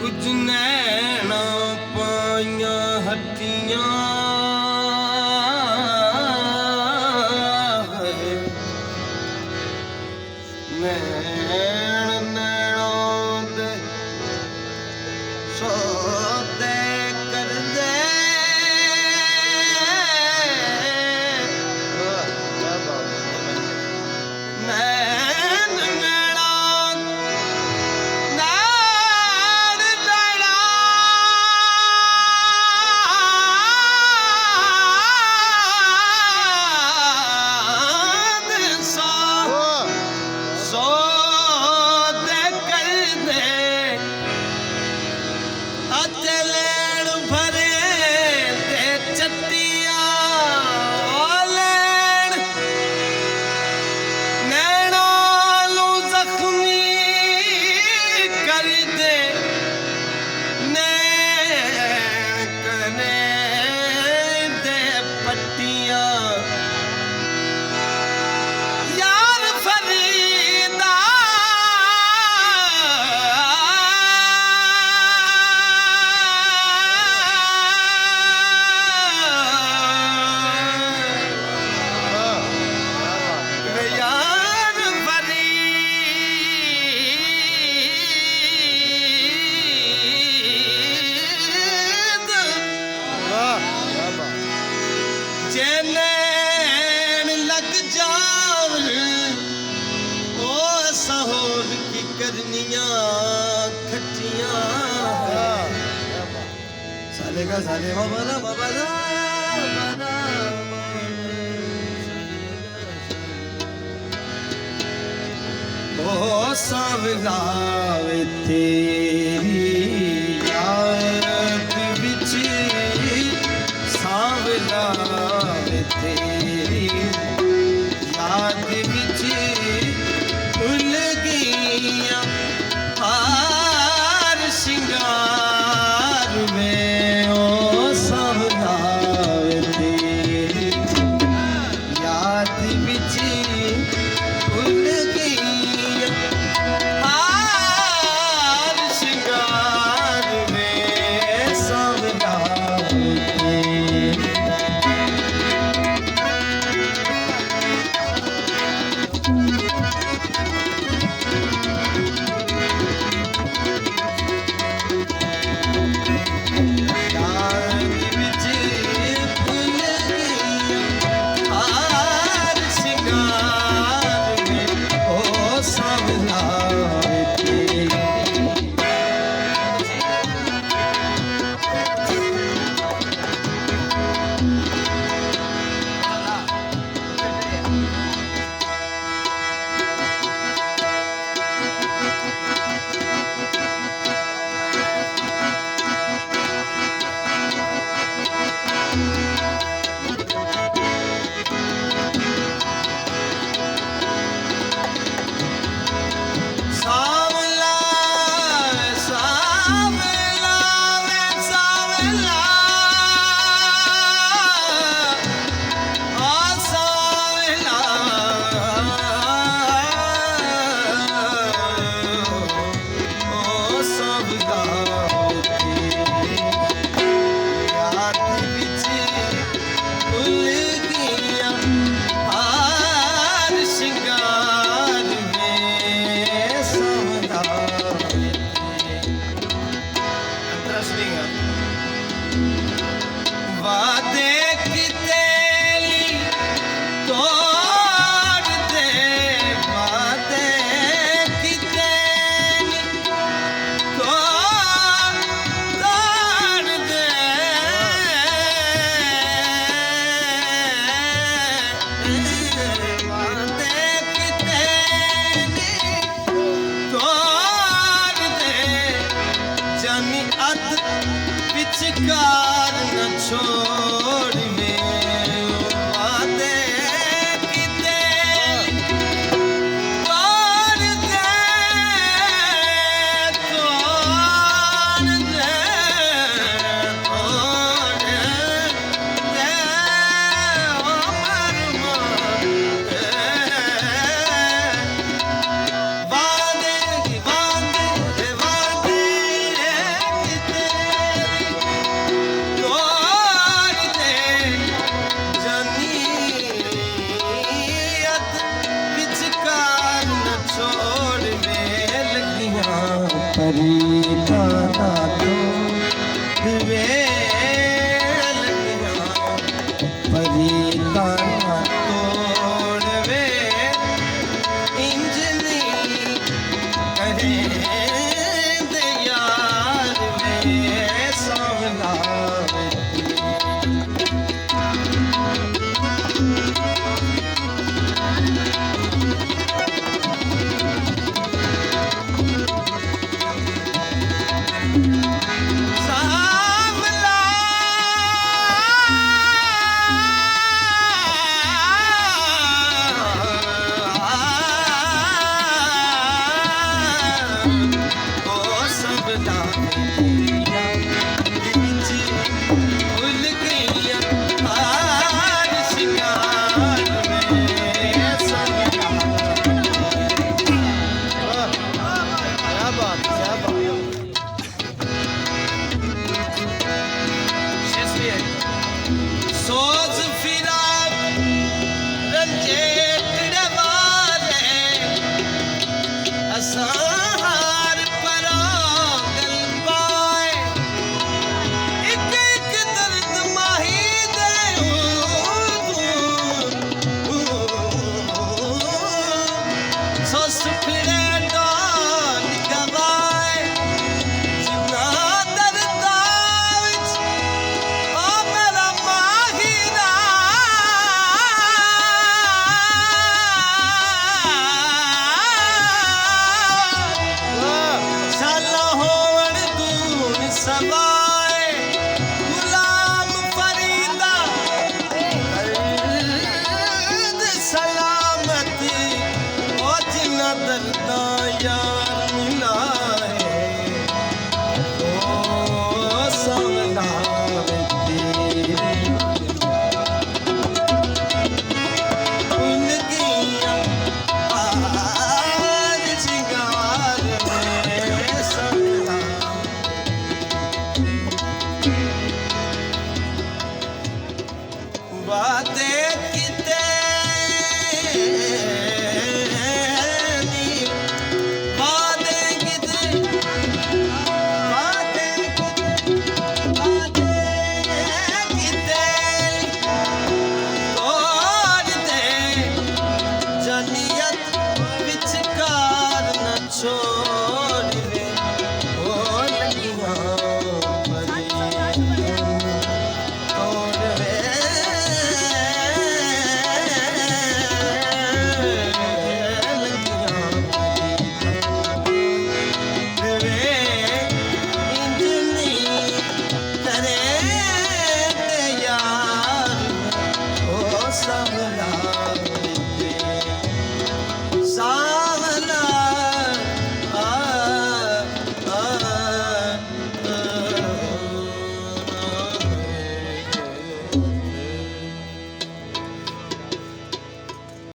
कुछ नैना पाइया हट्टियां नैन नैनों दे सौदे कर दे नैन लग जावन ओ सहोर की करनियां खट्टियां साले का साले बाबा ओ सावला वे तेरी याद विच सावला तेरी याद विच भुल गईया हार सिंगार में ओ सावला तेरी याद विच भुल गईया हार सिंगार में सावला विचकार न छोड़ ਪਰੀਤਾਨਾ ਤੋਂ ਵੇਲ ਪਰੀਤਾਨਾ ਤੋੜ ਵੇ ਇੰਜਨੀ ਕਹੇ ਦੇ ਯਾਰ ਵੇ ਸੋਹਣਾ सोज फिरा रंजे टिड़वारे असार परा गल पाए एक एक दर्द माही दे सो सुफिरे डाल गवाए जिना दर्दा विच ओ मेरा माहिरा शाला होवण दून सवा